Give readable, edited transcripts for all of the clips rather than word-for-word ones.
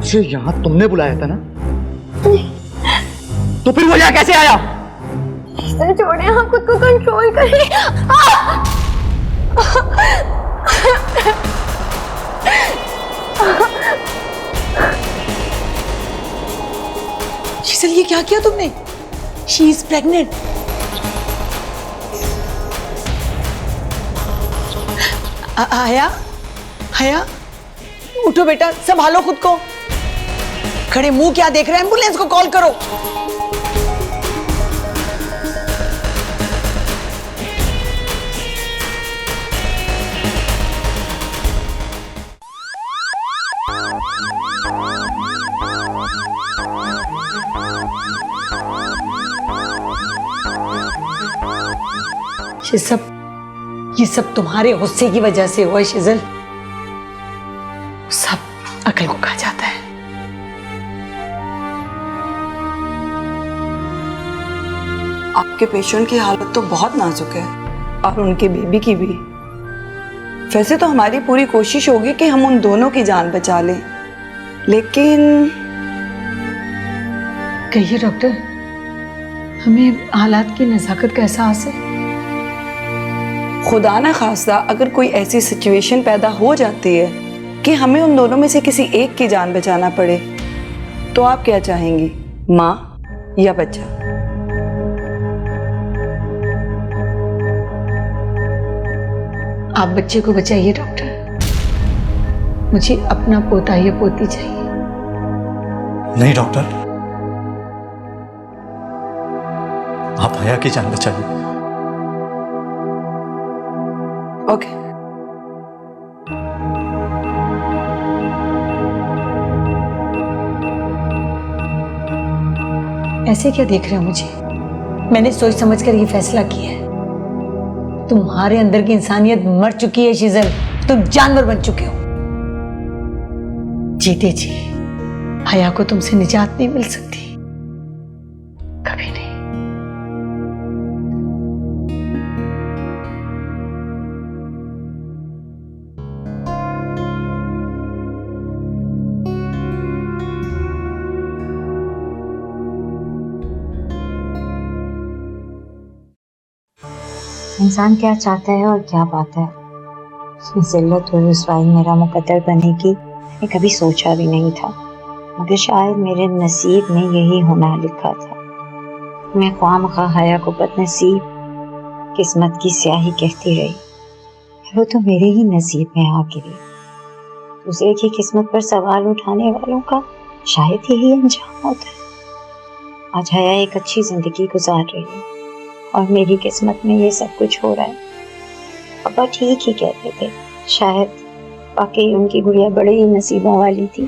मुझे यहाँ तुमने बुलाया था ना? तो फिर वो यहाँ कैसे आया? छोड़े, आप खुद को कंट्रोल करिए। शीतल, ये क्या किया तुमने? She is pregnant. हया, हया, उठो बेटा, संभालो खुद को। खड़े मुंह क्या देख रहे हैं? एम्बुलेंस को कॉल करो। ये सब तुम्हारे गुस्से की वजह से हुआ शिजल। सब अकल को खा जाता है। आपके पेशेंट की हालत तो बहुत नाजुक है और उनके बेबी की भी। वैसे तो हमारी पूरी कोशिश होगी कि हम उन दोनों की जान बचा लें, लेकिन कहिए डॉक्टर, हमें हालात की नज़ाकत का एहसास है। खुदा ना खास्ता अगर कोई ऐसी सिचुएशन पैदा हो जाती है कि हमें उन दोनों में से किसी एक की जान बचाना पड़े, तो आप क्या चाहेंगी, माँ या बच्चा? आप बच्चे को बचाइए डॉक्टर, मुझे अपना पोता या पोती चाहिए। नहीं डॉक्टर, आप हया की जान बचाइए। ओके। ऐसे क्या देख रहे हो मुझे? मैंने सोच समझ कर ये फैसला किया है। तुम्हारे अंदर की इंसानियत मर चुकी है शिजल, तुम जानवर बन चुके हो। जीते जी हया को तुमसे निजात नहीं मिल सकती, कभी नहीं। इंसान क्या चाहता है और क्या पाता है, उसकी जिल्लत और रुसवाई मेरा मुकद्दर बनेगी, मैं कभी सोचा भी नहीं था। मगर शायद मेरे नसीब में यही होना लिखा था। मैं ख्वामख्वाह हया को बदनसीब, किस्मत की स्याही कहती रही। वो तो मेरे ही नसीब में आ गिरी। दूसरे की किस्मत पर सवाल उठाने वालों का शायद यही अंजाम होता है। आज हया एक अच्छी जिंदगी गुजार रही है और मेरी किस्मत में ये सब कुछ हो रहा है। पापा ठीक ही कहते थे, शायद वाकई उनकी गुड़िया बड़े ही नसीबों वाली थी।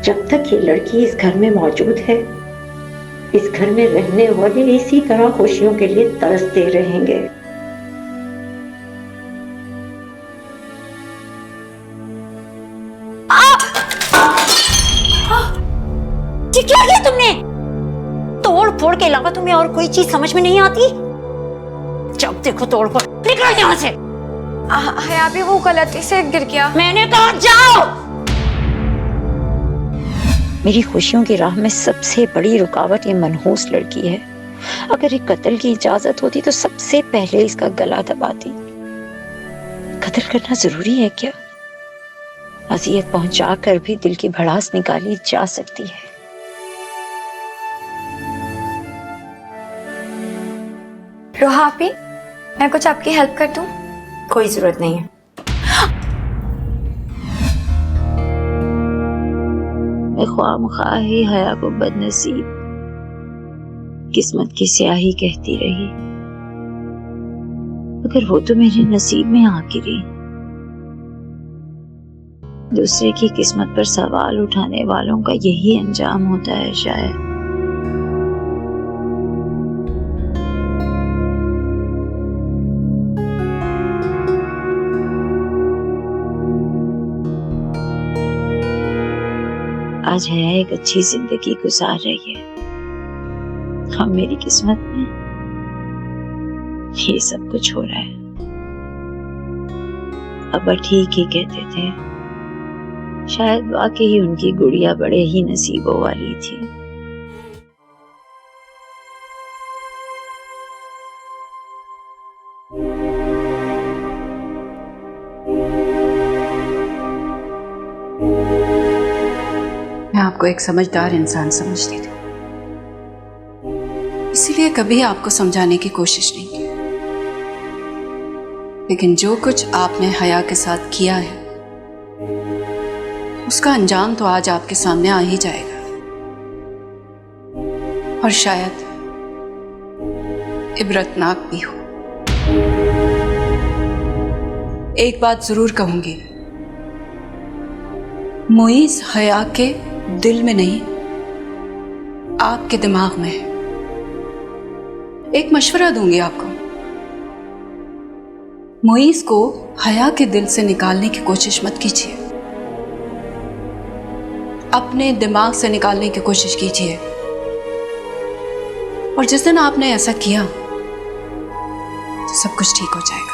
जब तक ये लड़की इस घर में मौजूद है, इस घर में रहने वाले इसी तरह खुशियों के लिए तरसते रहेंगे। ये क्या किया तुमने? तोड़ फोड़ के अलावा तुम्हें और कोई चीज समझ में नहीं आती? जब देखो तोड़ फोड़, निकल यहाँ से। हया भी वो गलती से गिर गया। मैंने कहा जाओ। मेरी खुशियों की राह में सबसे बड़ी रुकावट ये मनहूस लड़की है। अगर एक कत्ल की इजाजत होती तो सबसे पहले इसका गला दबाती। कत्ल करना जरूरी है क्या? अजियत पहुंचाकर भी दिल की भड़ास निकाली जा सकती है। रोहा आपी, मैं कुछ आपकी हेल्प कर दूं? कोई जरूरत नहीं है। मैं ख्वामख्वाह ही हया को बदनसीब, किस्मत की स्याही कहती रही। मगर वो तो मेरे नसीब में आ गिरी। दूसरे की किस्मत पर सवाल उठाने वालों का यही अंजाम होता है शायद। आज है एक अच्छी जिंदगी गुजार रही है, हम मेरी किस्मत में ये सब कुछ हो रहा है। अब ठीक ही कहते थे, शायद वाकई उनकी गुड़िया बड़े ही नसीबों वाली थी। मैं आपको एक समझदार इंसान समझती थी, इसीलिए कभी आपको समझाने की कोशिश नहीं की। लेकिन जो कुछ आपने हया के साथ किया है, उसका अंजाम तो आज आपके सामने आ ही जाएगा। और शायद इबरतनाक भी हो। एक बात जरूर कहूंगी, मुईज हया के दिल में नहीं, आपके दिमाग में है। एक मशवरा दूंगी आपको, मुईज को हया के दिल से निकालने की कोशिश मत कीजिए, अपने दिमाग से निकालने की कोशिश कीजिए। और जिस दिन आपने ऐसा किया तो सब कुछ ठीक हो जाएगा।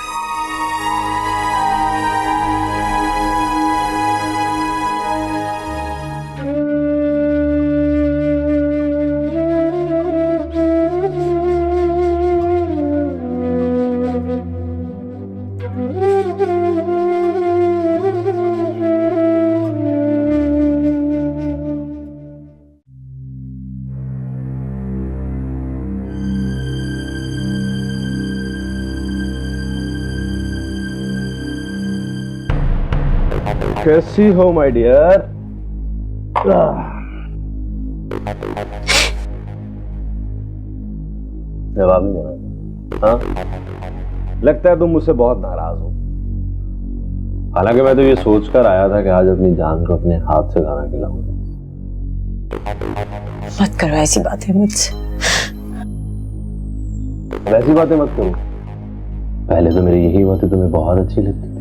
कैसी हो माय डियर? जवाब नहीं देना? हाँ, लगता है तुम मुझसे बहुत नाराज हो। हालांकि मैं तो ये सोचकर आया था कि आज अपनी जान को अपने हाथ से खाना खिलाऊंगा। मत करो ऐसी बातें मुझसे। वैसी बातें मत करो। पहले तो मेरी यही बातें तुम्हें बहुत अच्छी लगती थी।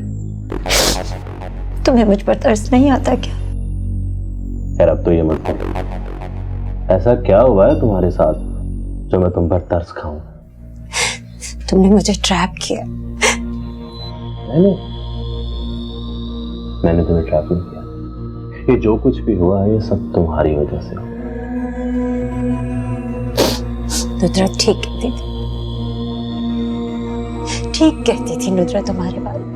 तुम्हें मुझ पर तरस नहीं आता क्या? यार अब तो ये मत करो। ऐसा क्या हुआ है तुम्हारे साथ जो मैं तुम पर तरस खाऊं? तुमने मुझे ट्रैप किया। मैंने तुम्हें ट्रैप नहीं किया। ये जो कुछ भी हुआ है ये सब तुम्हारी वजह से। नुद्रा ठीक कहती थी, ठीक कहती थी नुद्रा तुम्हारे बारे में।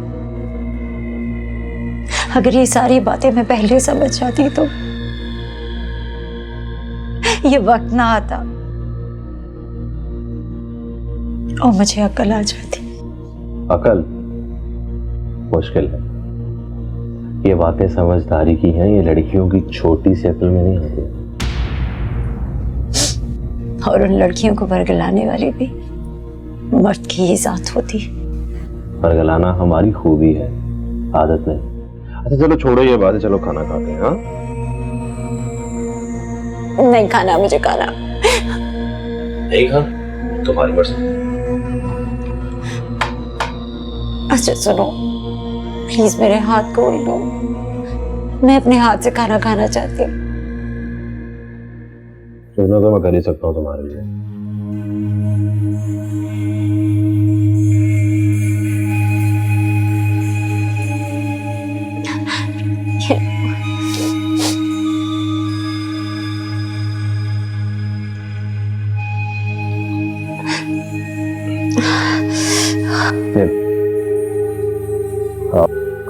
अगर ये सारी बातें मैं पहले समझ जाती तो ये वक्त ना आता और मुझे अकल आ जाती। अकल मुश्किल है। ये बातें समझदारी की हैं, ये लड़कियों की छोटी सी अकल में नहीं आती। और उन लड़कियों को बरगलाने वाली भी मर्द की ही जात होती। बरगलाना हमारी खूबी है, आदत नहीं। अच्छा चलो छोड़ो ये बातें, चलो खाना खाते हैं। हाँ नहीं खाना, मुझे खाना नहीं खा, तुम्हारी मर्जी। अच्छा सुनो, प्लीज मेरे हाथ खोल लो, मैं अपने हाथ से खाना खाना चाहती हूँ। सुनना तो मैं कर ही सकता हूँ तुम्हारे लिए।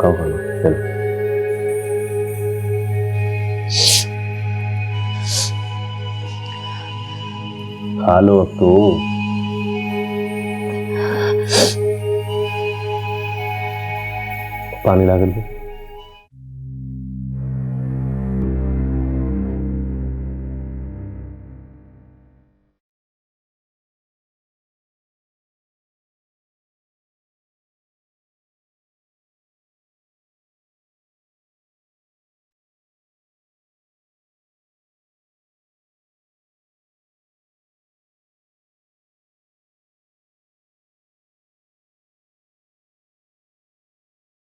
खाओ खाना, चलो। खा लो अब तो। पानी ला कर दो।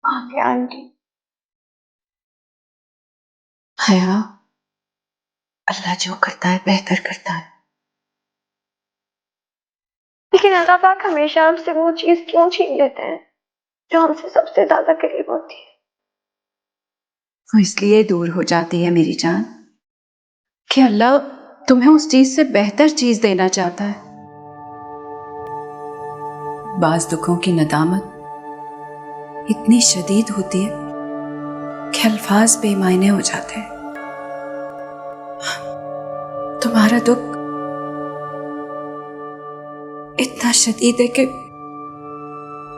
आगे आंटी। हया, अल्लाह जो करता है बेहतर करता है। लेकिन अल्लाह पाक हमेशा हमसे वो चीज क्यों छीन लेते हैं जो हमसे सबसे ज्यादा करीब होती है? वो इसलिए दूर हो जाती है मेरी जान कि अल्लाह तुम्हें उस चीज से बेहतर चीज देना चाहता है। बाज दुखों की नदामत इतनी शदीद होती है कि अल्फाज बेमायने हो जाते हैं। तुम्हारा दुख इतना शदीद है कि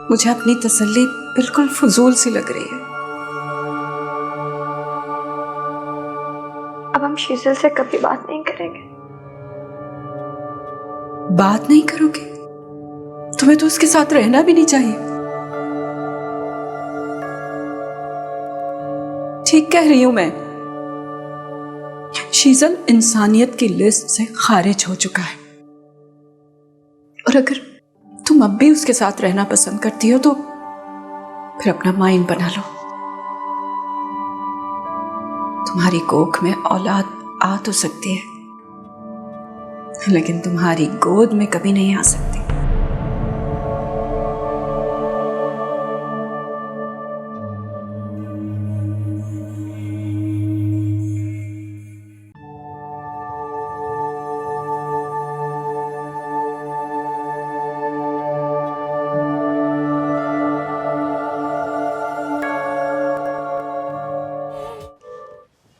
मुझे अपनी तसल्ली बिल्कुल फजूल सी लग रही है। अब हम शीजल से कभी बात नहीं करेंगे। बात नहीं करोगे? तुम्हें तो उसके साथ रहना भी नहीं चाहिए। ठीक कह रही हूं मैं। शीजल इंसानियत की लिस्ट से खारिज हो चुका है, और अगर तुम अब भी उसके साथ रहना पसंद करती हो तो फिर अपना माइंड बना लो। तुम्हारी कोख में औलाद आ तो सकती है, लेकिन तुम्हारी गोद में कभी नहीं आ सकती।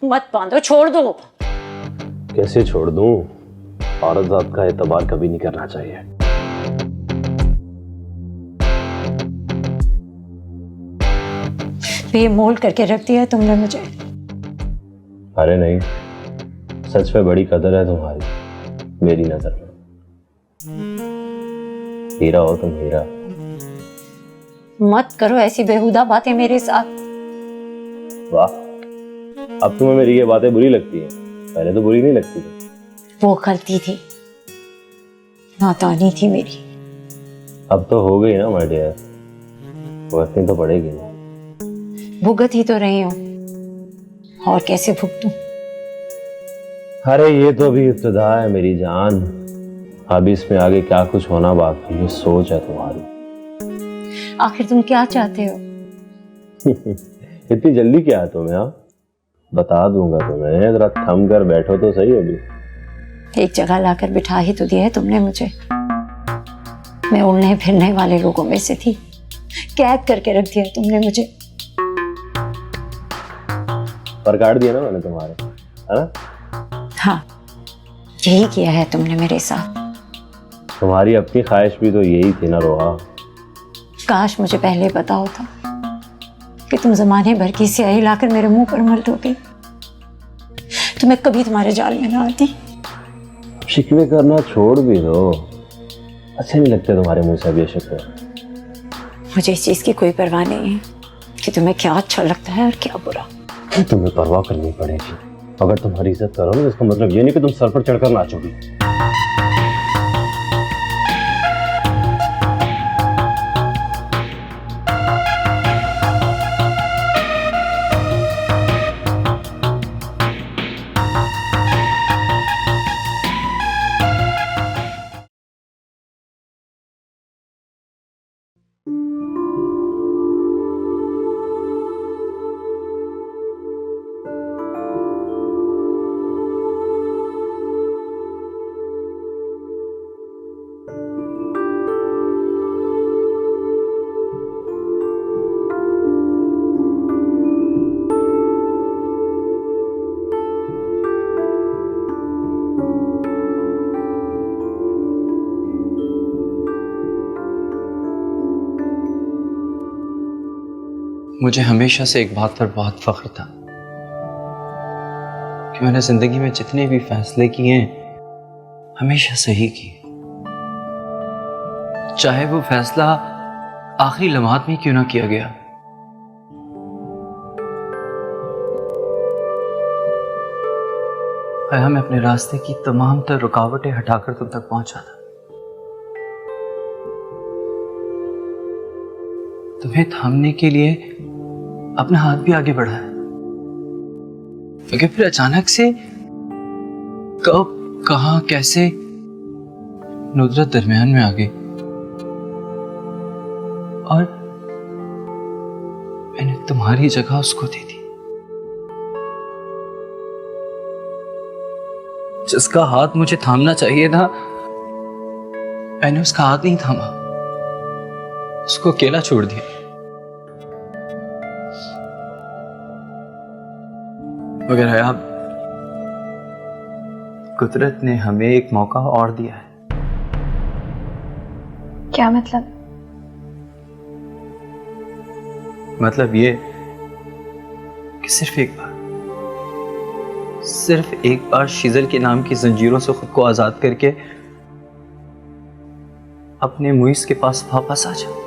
मत बांधो, छोड़ दो। कैसे छोड़ दूं? औरत जात का एतबार कभी नहीं करना चाहिए। बेमोल करके रख दिया तुमने मुझे। अरे नहीं, सच में बड़ी कदर है तुम्हारी मेरी नजर में। हीरा हो तुम, हीरा। मत करो ऐसी बेहुदा बातें मेरे साथ। वाह, अब तुम्हें मेरी ये बातें बुरी लगती है, पहले तो बुरी नहीं लगती थी। वो गलती थी, नादानी थी मेरी। अब तो हो गई ना माय डियर, भुगतनी तो पड़ेगी ना। भुगत ही तो रही हूँ, और कैसे भुगतूं? अरे ये तो अभी इब्तिदा है मेरी जान, अभी इसमें आगे क्या कुछ होना बाकी है, सोच है तुम्हारी। आखिर तुम क्या चाहते हो? इतनी जल्दी क्या है तुम्हें? हाँ, बता दूंगा तुम्हें, जरा थम कर बैठो तो सही। अभी एक जगह लाकर बिठा ही तो दिया है तुमने मुझे। मैं उड़ने फिरने वाले लोगों में से थी, कैद करके रख दिया तुमने मुझे। पर काट दिया ना मैंने तुम्हारे, है ना? हाँ, यही किया है तुमने मेरे साथ। तुम्हारी अपनी ख्वाहिश भी तो यही थी ना रोहा। काश मुझे पहले पता होता कि तुम जमाने भर की स्याही लाकर मेरे मुंह पर मल दोगे, तो मैं कभी तुम्हारे जाल में ना आती। शिकवे करना छोड़ भी दो, अच्छे नहीं लगते तुम्हारे मुंह से अब ये शिकवे। मुझे इस चीज की कोई परवाह नहीं है कि तुम्हें क्या अच्छा लगता है और क्या बुरा। तुम्हें परवाह करनी पड़ेगी। अगर तुम्हारी इज्जत करो ना, इसका मतलब ये नहीं कि तुम सर पर चढ़कर नाचोगी। मुझे हमेशा से एक बात पर बहुत फख्र था कि मैंने जिंदगी में जितने भी फैसले किए हैं हमेशा सही किए, चाहे वो फैसला आखिरी लम्हात में क्यों ना किया गया। आया मैं अपने रास्ते की तमाम तर रुकावटें हटाकर तुम तक पहुंचा था, तुम्हें थामने के लिए अपना हाथ भी आगे बढ़ाया, मगर फिर अचानक से कब, कहां, कैसे नुदरत दरमियान में आ गई और मैंने तुम्हारी जगह उसको दे दी। जिसका हाथ मुझे थामना चाहिए था, मैंने उसका हाथ नहीं थामा, उसको अकेला छोड़ दिया। मगर हया, कुदरत ने हमें एक मौका और दिया है। क्या मतलब? मतलब ये कि सिर्फ एक बार शीजल के नाम की जंजीरों से खुद को आजाद करके अपने मुइस के पास वापस आ जा।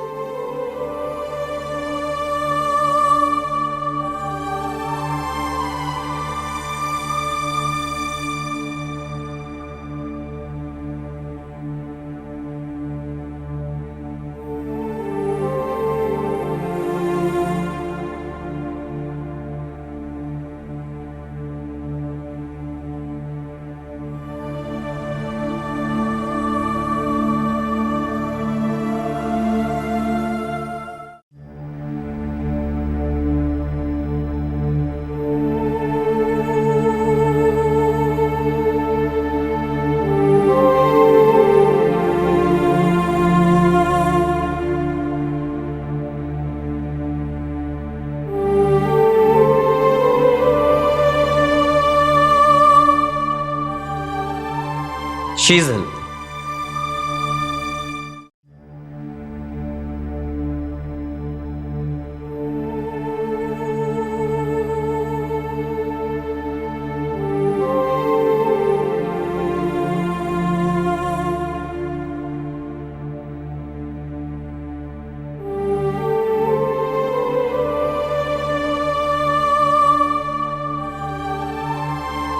शीजल,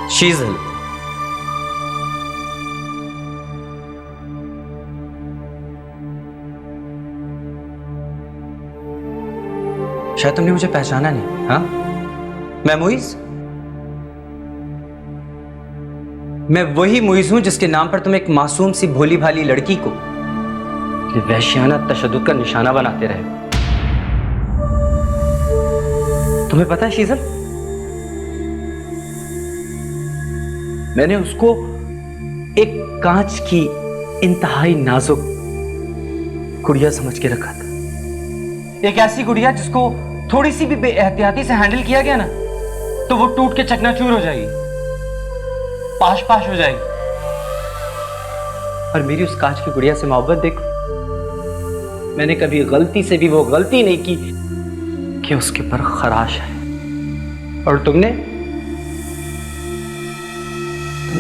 शीजल, शायद तुमने मुझे पहचाना नहीं। हाँ, मैं मुइज़, मैं वही मुइज़ हूं जिसके नाम पर तुम एक मासूम सी भोली भाली लड़की को वहशियाना तशद्दुद का निशाना बनाते रहे। तुम्हें पता है शीजल, मैंने उसको एक कांच की इंतहाई नाजुक गुड़िया समझ के रखा था। एक ऐसी गुड़िया जिसको थोड़ी सी भी बेएहतियाती से हैंडल किया गया ना तो वो टूट के चकनाचूर हो जाएगी, पाश पाश हो जाएगी। और मेरी उस कांच की गुड़िया से मोहब्बत देखो, मैंने कभी गलती से भी वो गलती नहीं की कि उसके ऊपर खराश है। और तुमने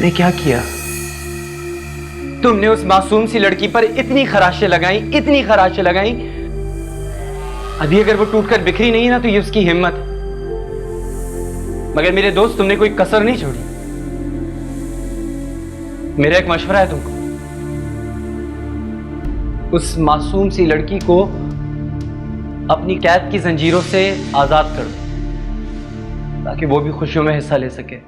क्या किया? तुमने उस मासूम सी लड़की पर इतनी खराशें लगाई, इतनी खराशें लगाई। अभी अगर वो टूटकर बिखरी नहीं ना तो ये उसकी हिम्मत है। मगर मेरे दोस्त, तुमने कोई कसर नहीं छोड़ी। मेरा एक मशवरा है तुमको, उस मासूम सी लड़की को अपनी कैद की जंजीरों से आजाद कर दो ताकि वो भी खुशियों में हिस्सा ले सके।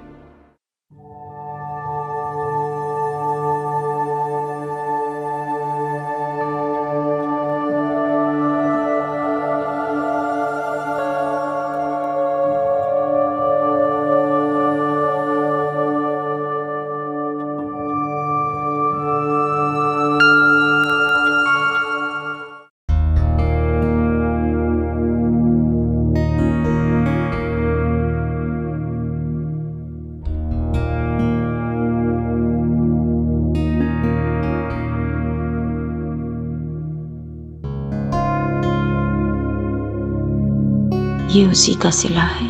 ये उसी का सिला है,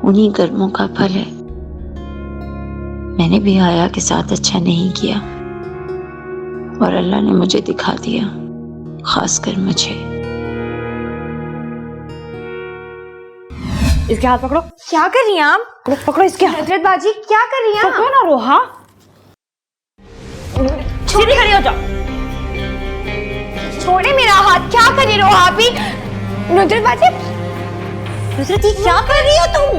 उन्हीं कर्मों का फल है। मैंने भी आया के साथ अच्छा नहीं किया और अल्लाह ने मुझे दिखा दिया, खासकर मुझे। इसके हाथ पकड़ो। क्या कर रही हैं आप? पकड़ो इसके हाथ। हजरत बाजी क्या कर रही हैं? पकड़ो ना रोहा। सीधी खड़ी हो जाओ। छोड़े मेरा हाथ। क्या कर रही रोहा अभी? नुजरत बाजी, नुजरत ये क्या कर रही हो तुम?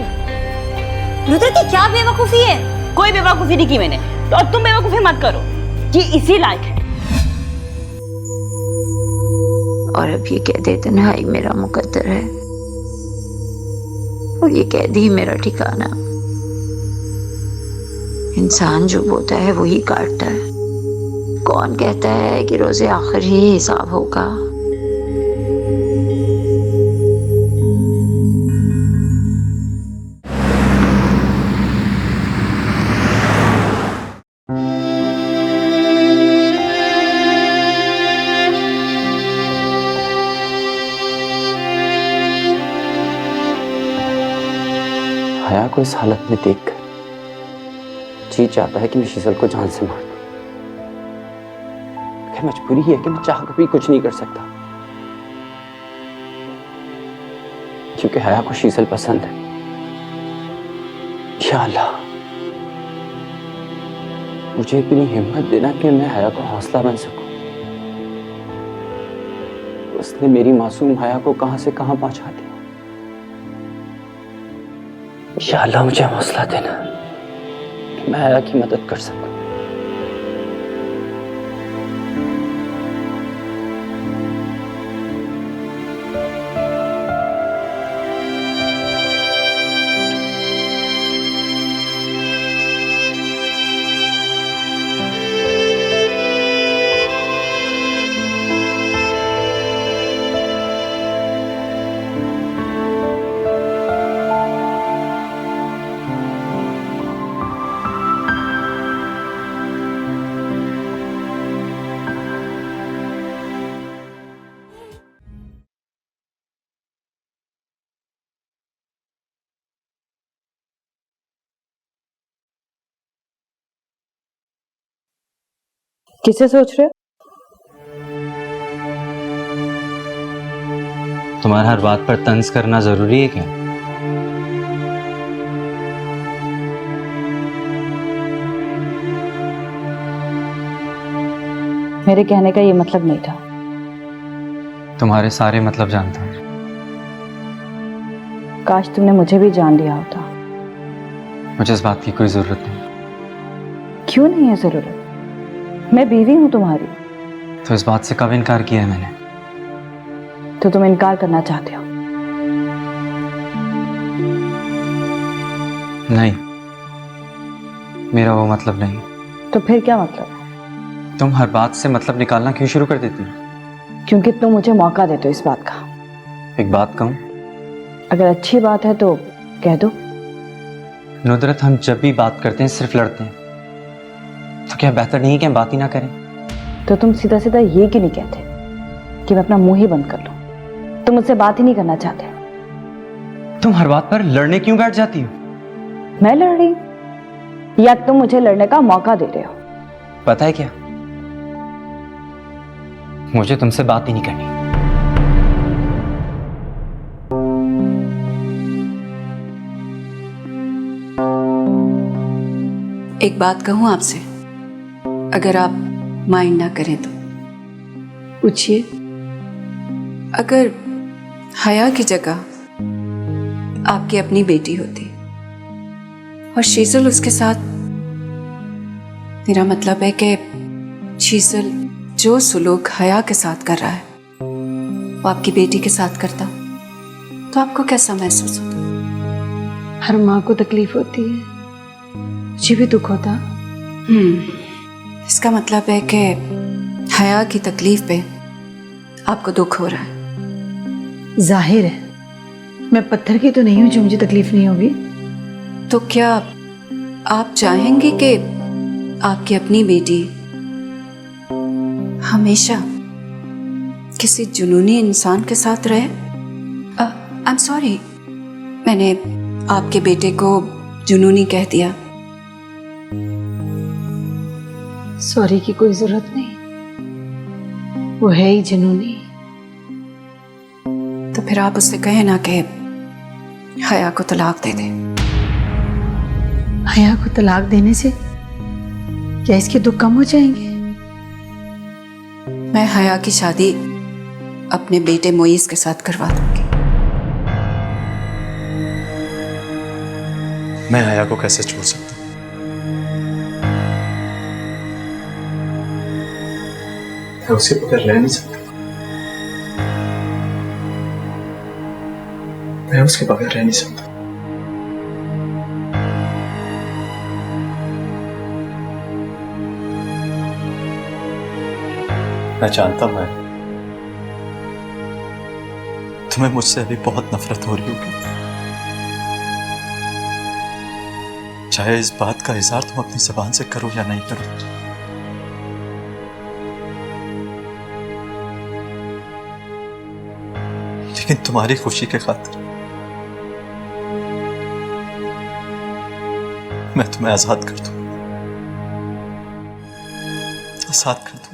नुजरत ये क्या बेवकूफी है? कोई बेवकूफी नहीं की मैंने, तो अब तुम बेवकूफी मत करो, ये इसी लायक है। और अब ये कैद तन्हाई मेरा मुकद्दर है और ये कैद ही मेरा ठिकाना। इंसान जो बोता है वही काटता है। कौन कहता है कि रोजे आखिर ही हिसाब होगा। हया को इस हालत में देखकर जी चाहता है कि मैं शीतल को जान से मार दूं। लेकिन मजबूरी है कि मैं चाह कर भी कुछ नहीं कर सकता, क्योंकि हया को शीतल पसंद है। या अल्लाह, मुझे इतनी हिम्मत देना कि मैं हया को हौसला बन सकूं। उसने मेरी मासूम हया को कहां से कहां पहुंचा दिया। या अल्लाह, मुझे हौसला देना कि मैं हया की मदद कर सकूं। किसे सोच रहे हो? तुम्हारा हर बात पर तंज करना जरूरी है क्या? मेरे कहने का ये मतलब नहीं था। तुम्हारे सारे मतलब जानता हूं। काश तुमने मुझे भी जान लिया होता। मुझे इस बात की कोई जरूरत नहीं। क्यों नहीं है जरूरत? मैं बीवी हूं तुम्हारी। तो इस बात से कब इनकार किया है मैंने? तो तुम इनकार करना चाहते हो? नहीं, मेरा वो मतलब नहीं। तो फिर क्या मतलब है? तुम हर बात से मतलब निकालना क्यों शुरू कर देती हो? क्योंकि तुम मुझे मौका देते हो इस बात का। एक बात कहूं? अगर अच्छी बात है तो कह दो। नुदरत, हम जब भी बात करते हैं सिर्फ लड़ते हैं, तो क्या बेहतर नहीं है कि हम बात ही ना करें? तो तुम सीधा सीधा ये क्यों नहीं कहते कि मैं अपना मुंह ही बंद कर लूं? तुम मुझसे बात ही नहीं करना चाहते। तुम हर बात पर लड़ने क्यों बैठ जाती हो? मैं लड़ रही हूं या तुम मुझे लड़ने का मौका दे रहे हो? पता है क्या, मुझे तुमसे बात ही नहीं करनी। एक बात कहूं आपसे, अगर आप माइंड ना करें तो पूछिए। अगर हया की जगह आपकी अपनी बेटी होती और शीतल उसके साथ, मेरा मतलब है कि शीतल जो सुलूक हया के साथ कर रहा है वो आपकी बेटी के साथ करता, तो आपको कैसा महसूस होता? हर माँ को तकलीफ होती है, मुझे भी दुख होता। इसका मतलब है कि हया की तकलीफ पे आपको दुख हो रहा है। जाहिर है, मैं पत्थर की तो नहीं हूं जो मुझे तकलीफ नहीं होगी। तो क्या आप चाहेंगे कि आपकी अपनी बेटी हमेशा किसी जुनूनी इंसान के साथ रहे? आई एम सॉरी, मैंने आपके बेटे को जुनूनी कह दिया। सॉरी की कोई जरूरत नहीं, वो है ही जुनूनी। तो फिर आप उससे कहें ना कि हया को तलाक दे दे। हया को तलाक देने से क्या इसके दुख कम हो जाएंगे? मैं हया की शादी अपने बेटे मोइस के साथ करवा दूंगी। मैं हया को कैसे छोड़ सकता हूं? मैं उसके बगैर रह नहीं सकता। मैं उसके बगैर रह नहीं सकता। मैं जानता हूं तुम्हें मुझसे अभी बहुत नफरत हो रही होगी, चाहे इस बात का इजहार तुम अपनी जुबान से करो या नहीं करो। लेकिन तुम्हारी खुशी के खातिर मैं तुम्हें आजाद कर दूं, आजाद कर दूं।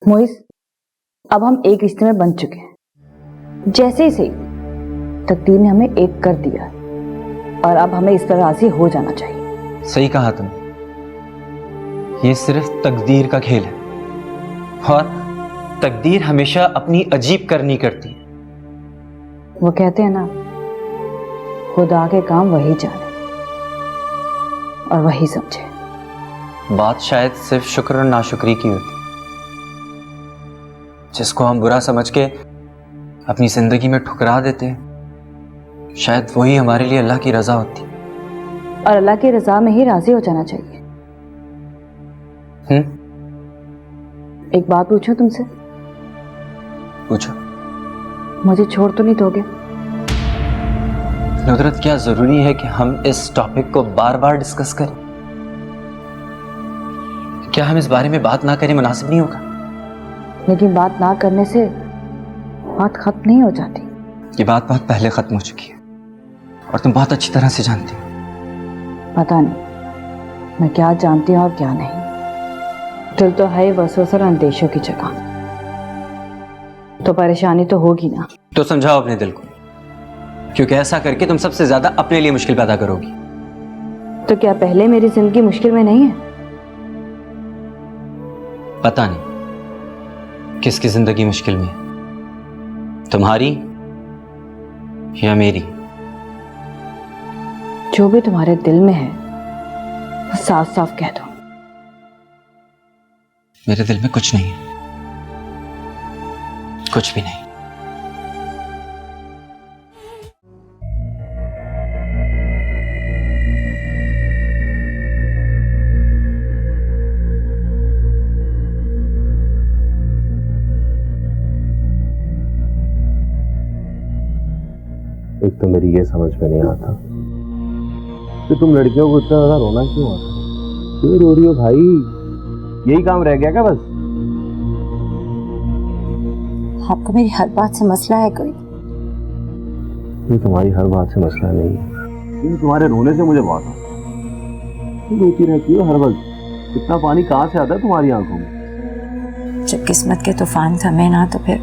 मोइस, अब हम एक रिश्ते में बन चुके हैं। जैसे ही सही तकदीर ने हमें एक कर दिया और अब हमें इस पर राजी हो जाना चाहिए। सही कहा तुमने, ये सिर्फ तकदीर का खेल है और तकदीर हमेशा अपनी अजीब करनी करती है। वो कहते हैं ना, खुदा के काम वही जाने और वही समझे। बात शायद सिर्फ शुक्र और नाशुक्री की होती, जिसको हम बुरा समझ के अपनी जिंदगी में ठुकरा देते हैं, शायद वही हमारे लिए अल्लाह की रजा होती। और अल्लाह की रजा में ही राजी हो जाना चाहिए। एक बात पूछूं तुमसे? पूछो। मुझे छोड़ तो नहीं दोगे? नुदरत, क्या जरूरी है कि हम इस टॉपिक को बार बार डिस्कस करें? क्या हम इस बारे में बात ना करें मुनासिब नहीं होगा? लेकिन बात ना करने से बात खत्म नहीं हो जाती। ये बात बहुत पहले खत्म हो चुकी है और तुम बहुत अच्छी तरह से जानती हो। पता नहीं मैं क्या जानती हूँ और क्या नहीं। दिल तो है वसवस और अंदेशों की जगह, तो परेशानी तो होगी ना। तो समझाओ अपने दिल को, क्योंकि ऐसा करके तुम सबसे ज्यादा अपने लिए मुश्किल पैदा करोगी। तो क्या पहले मेरी जिंदगी मुश्किल में नहीं है? पता नहीं किसकी जिंदगी मुश्किल में है, तुम्हारी या मेरी? जो भी तुम्हारे दिल में है वो साफ साफ कह दो। मेरे दिल में कुछ नहीं है, कुछ भी नहीं। एक तो मेरी ये समझ में नहीं आता कि तुम लड़कियों को इतना ज्यादा रोना क्यों आता? क्यों रो रही हो भाई? यही काम रह गया क्या बस? आपको मेरी हर बात से मसला है कोई? ये तुम्हारी हर बात से मसला नहीं है, ये तुम्हारे रोने से मुझे बहुत आता। तुम रोती रहती हो हर वक्त। इतना पानी कहाँ से आता है तुम्हारी आंखों में? जब किस्मत के तूफान थमे ना तो फिर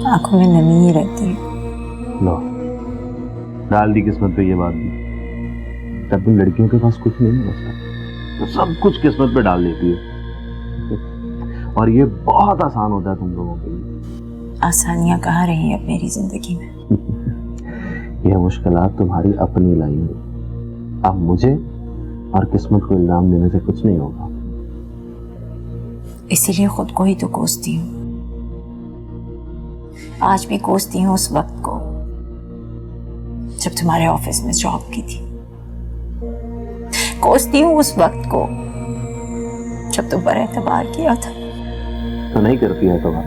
आंखों में नमी ही रहती है। लो, डाल दी किस्मत पे ये बात भी। तब तुम लड़कियों के पास कुछ नहीं बचता, तो सब कुछ किस्मत पे डाल देती है और ये बहुत आसान होता है तुम लोगों के लिए। आसानियां कहाँ रही अब मेरी जिंदगी में? यह मुश्किलात तुम्हारी अपनी लाई है। अब मुझे और किस्मत को इल्जाम देने से कुछ नहीं होगा। इसीलिए खुद को ही तो कोसती हूँ। आज भी कोसती हूँ उस वक्त को जब तुम्हारे ऑफिस में जॉब की थी। कोसती हूँ उस वक्त को जब तुम पर एतबार किया था। तो नहीं करती एतबार?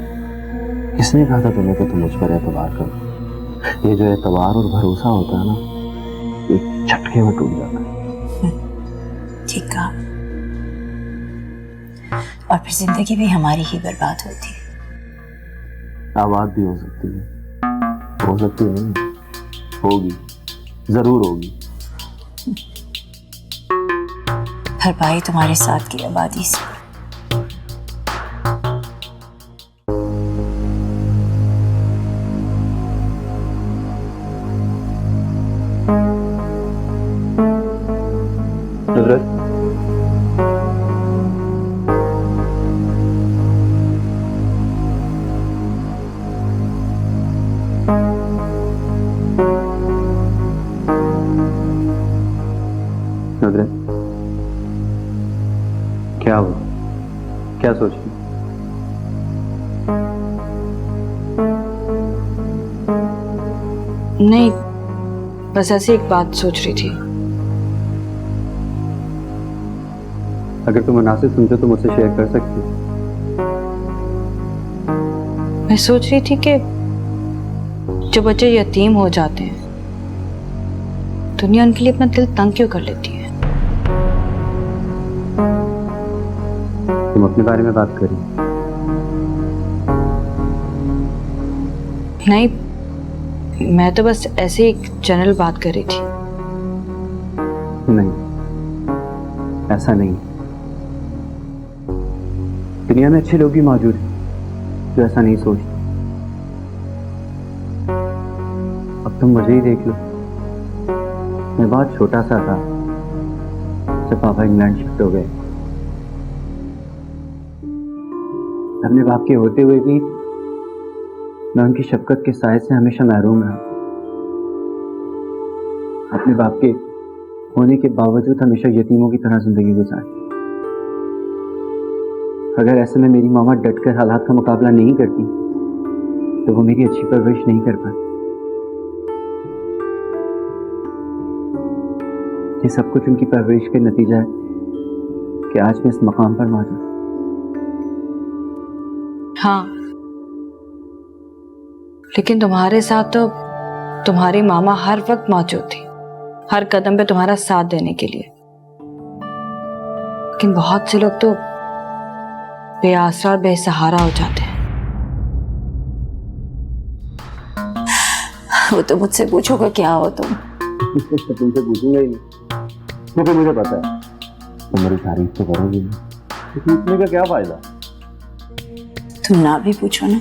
किसने कहा था तुम्हें कि तुम मुझ पर एतबार करो? ये जो एतबार और भरोसा होता है ना, एक झटके में टूट जाता है। ठीक कहा। और फिर जिंदगी भी हमारी ही बर्बाद होती है। आबाद भी हो सकती है, हो सकती नहीं, होगी, जरूर होगी। भरपाई तुम्हारे साथ की आबादी से। नुदरत, नुदरत, क्या हुआ? क्या सोच रही? नहीं, बस ऐसे एक बात सोच रही थी। अगर तुम मुनासिब समझो तो मुझसे शेयर कर सकती हो। मैं सोच रही थी कि जो बच्चे यतीम हो जाते हैं, दुनिया उनके लिए अपना दिल तंग क्यों कर लेती है? तुम अपने बारे में बात कर रही हो? नहीं, मैं तो बस ऐसे एक जनरल बात कर रही थी। नहीं, ऐसा नहीं। दुनिया में अच्छे लोग भी मौजूद हैं जो ऐसा नहीं सोचते। अब तुम मुझे ही देख लो, मैं बहुत छोटा सा था जब पापा इंग्लैंड शिफ्ट हो गए। अपने बाप के होते हुए भी मैं उनकी शफकत के साए से हमेशा महरूम रहा। अपने बाप के होने के बावजूद हमेशा यतीमों की तरह जिंदगी गुजारी। अगर ऐसे में मेरी मामा डटकर हालात का मुकाबला नहीं करती तो वो मेरी अच्छी परवरिश नहीं कर पाती। ये सब कुछ उनकी परवरिश के नतीजा है कि आज मैं इस मकाम पर मौजूद। हाँ, लेकिन तुम्हारे साथ तो तुम्हारी मामा हर वक्त मौजूद थी, हर कदम पे तुम्हारा साथ देने के लिए। लेकिन बहुत से लोग तो बेआसरा और बेसहारा हो जाते हैं। वो तो मुझसे पूछोगे क्या हो तुम? तुमसे पूछूंगा ही नहीं, क्योंकि मुझे पता है तुम मेरी तारीफ तो करोगी नहीं। तो पूछने का क्या फायदा? तुम ना भी पूछो ना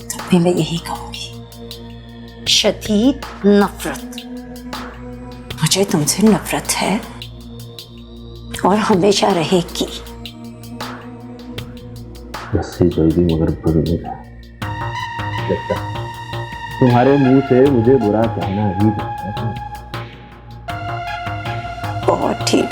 तब भी मैं यही कहूंगी, शदीद नफरत। मुझे तुमसे नफरत है और हमेशा रहेगी। इससे जल्दी मगर बुरी नहीं लगता। तुम्हारे मुंह से मुझे बुरा कहना ही पड़ता है। बहुत ठीक।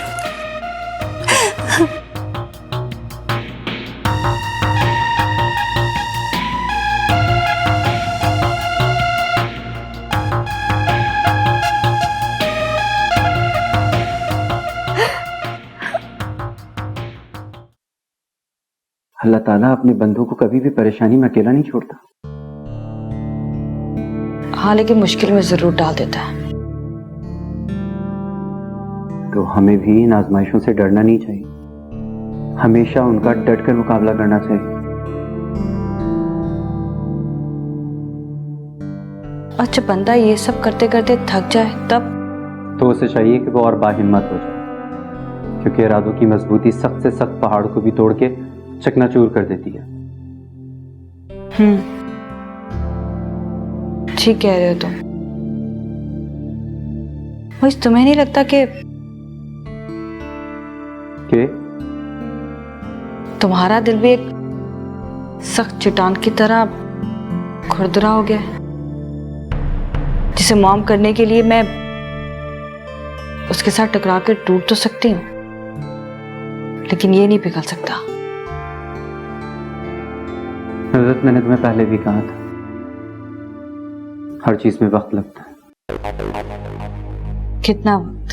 अल्लाह ताला अपने बंदों को कभी भी परेशानी में अकेला नहीं छोड़ता। हाँ, लेकिन मुश्किल में जरूर डाल देता है। तो हमें भी इन आजमाइशों से डरना नहीं चाहिए, हमेशा उनका डटकर मुकाबला करना चाहिए। और जब बंदा ये सब करते करते थक जाए तब तो उसे चाहिए कि वो और बाहिम्मत हो जाए, क्योंकि इरादों की मजबूती सख्त से सख्त पहाड़ को भी तोड़ के चकनाचूर कर देती है। ठीक कह रहे हो तुम। मुझे तुम्हें नहीं लगता कि तुम्हारा दिल भी एक सख्त चट्टान की तरह खुरदरा हो गया है, जिसे माम करने के लिए मैं उसके साथ टकरा कर टूट तो सकती हूँ, लेकिन ये नहीं पिघल सकता। हजरत, मैंने तुम्हें पहले भी कहा था, हर चीज में वक्त लगता है। कितना वक्त?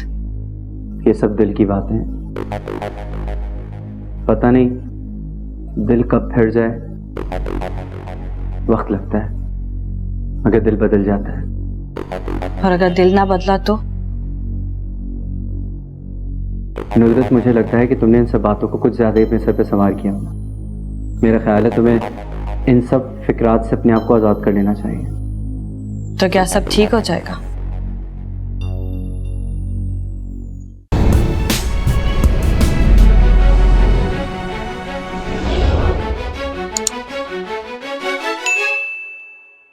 ये सब दिल की बातें हैं। पता नहीं दिल कब फिर जाए, वक्त लगता है, मगर दिल बदल जाता है। और अगर दिल ना बदला तो? नुजरत, मुझे लगता है कि तुमने इन सब बातों को कुछ ज्यादा ही अपने सर पे सवार किया होगा। मेरा ख्याल है तुम्हें इन सब फिक्रात से अपने आप को आजाद कर लेना चाहिए। तो क्या सब ठीक हो जाएगा?